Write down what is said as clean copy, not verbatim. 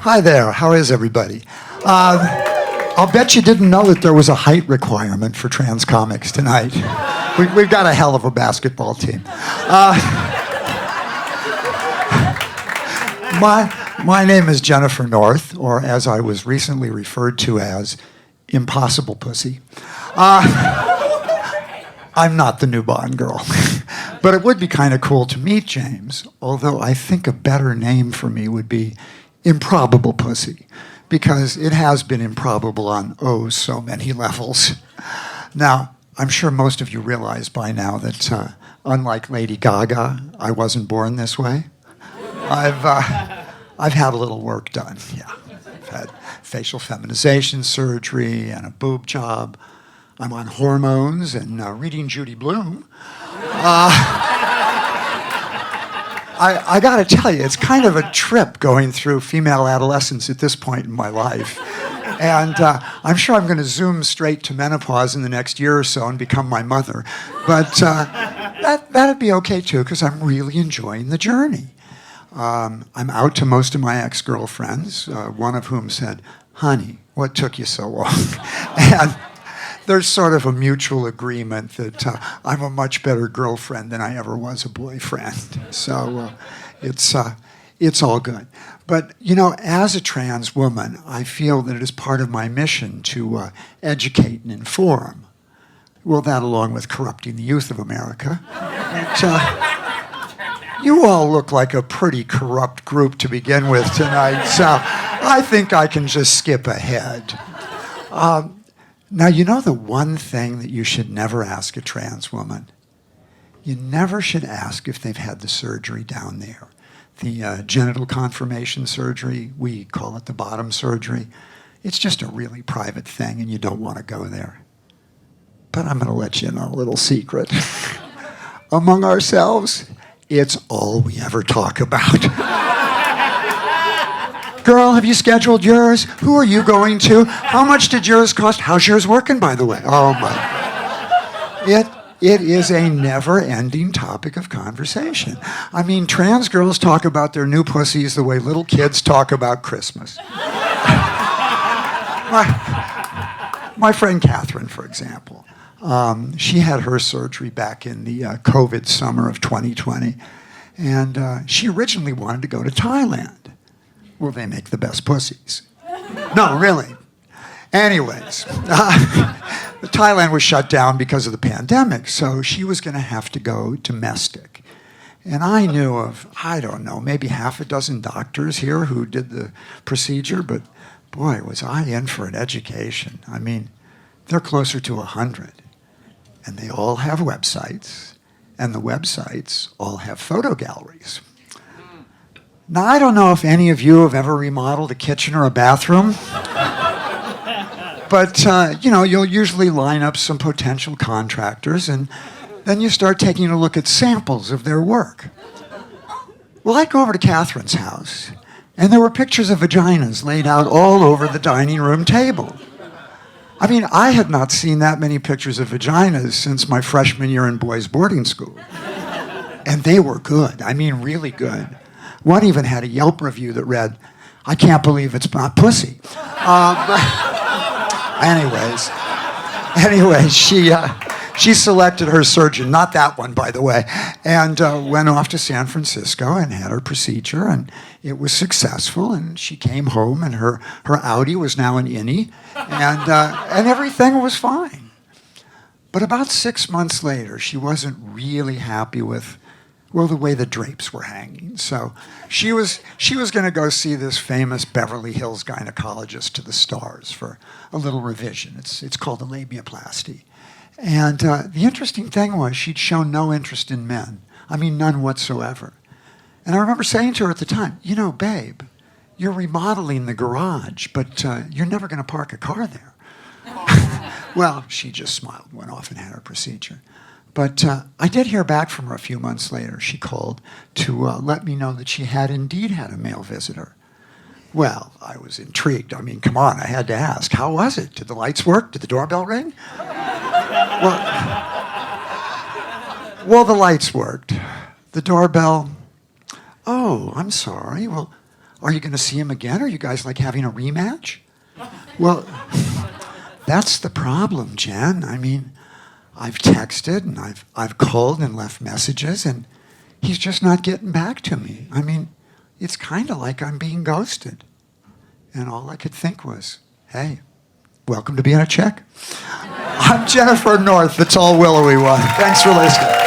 Hi there, how is everybody? I'll bet you didn't know that there was a height requirement for trans comics tonight. We've got a hell of a basketball team. My name is Jennifer North, or as I was recently referred to as, Impossible Pussy. I'm not the new Bond girl. But it would be kind of cool to meet James, although I think a better name for me would be Improbable Pussy, because it has been improbable on, oh, so many levels. Now, I'm sure most of you realize by now that unlike Lady Gaga, I wasn't born this way. I've had a little work done, yeah. I've had facial feminization surgery and a boob job. I'm on hormones and reading Judy Blume. I gotta tell you, it's kind of a trip going through female adolescence at this point in my life. And I'm sure I'm gonna zoom straight to menopause in the next year or so and become my mother. But that'd be okay too, because I'm really enjoying the journey. I'm out to most of my ex-girlfriends, one of whom said, "Honey, what took you so long?" And there's sort of a mutual agreement that I'm a much better girlfriend than I ever was a boyfriend. So it's all good. But, you know, as a trans woman, I feel that it is part of my mission to educate and inform. Well, that along with corrupting the youth of America. You all look like a pretty corrupt group to begin with tonight, so I think I can just skip ahead. Now, you know the one thing that you should never ask a trans woman? You never should ask if they've had the surgery down there. The genital confirmation surgery, we call it the bottom surgery. It's just a really private thing and you don't want to go there. But I'm going to let you in on a little secret. Among ourselves, it's all we ever talk about. Girl, have you scheduled yours? Who are you going to? How much did yours cost? How's yours working, by the way? Oh, my. It is a never-ending topic of conversation. I mean, trans girls talk about their new pussies the way little kids talk about Christmas. My friend Catherine, for example, she had her surgery back in the COVID summer of 2020, and she originally wanted to go to Thailand. Well, they make the best pussies. No, really. Anyways, Thailand was shut down because of the pandemic, so she was going to have to go domestic. And I knew of, I don't know, maybe half a dozen doctors here who did the procedure, but boy, was I in for an education. I mean, they're closer to 100. And they all have websites, and the websites all have photo galleries. Now, I don't know if any of you have ever remodeled a kitchen or a bathroom, but, you know, you'll usually line up some potential contractors, and then you start taking a look at samples of their work. Well, I'd go over to Catherine's house, and there were pictures of vaginas laid out all over the dining room table. I mean, I had not seen that many pictures of vaginas since my freshman year in boys' boarding school. And they were good, I mean, really good. One even had a Yelp review that read, "I can't believe it's not pussy." Anyways, she selected her surgeon, not that one, by the way, and went off to San Francisco and had her procedure, and it was successful, and she came home, and her Audi was now an innie, and everything was fine. But about 6 months later, she wasn't really happy with, well, the way the drapes were hanging. So she was going to go see this famous Beverly Hills gynecologist to the stars for a little revision. It's called a labiaplasty. And the interesting thing was she'd shown no interest in men. I mean, none whatsoever. And I remember saying to her at the time, you know, babe, you're remodeling the garage, but you're never going to park a car there. Well, she just smiled, went off and had her procedure. But I did hear back from her a few months later. She called to let me know that she had indeed had a male visitor. Well, I was intrigued. I mean, come on, I had to ask. How was it? Did the lights work? Did the doorbell ring? Well, the lights worked. The doorbell, oh, I'm sorry. Well, Are you going to see him again? Are you guys like having a rematch? Well, that's the problem, Jen. I mean, I've texted and I've called and left messages, and he's just not getting back to me. I mean, it's kind of like I'm being ghosted. And all I could think was, hey, welcome to being a chick. I'm Jennifer North, the tall willowy one. Thanks for listening.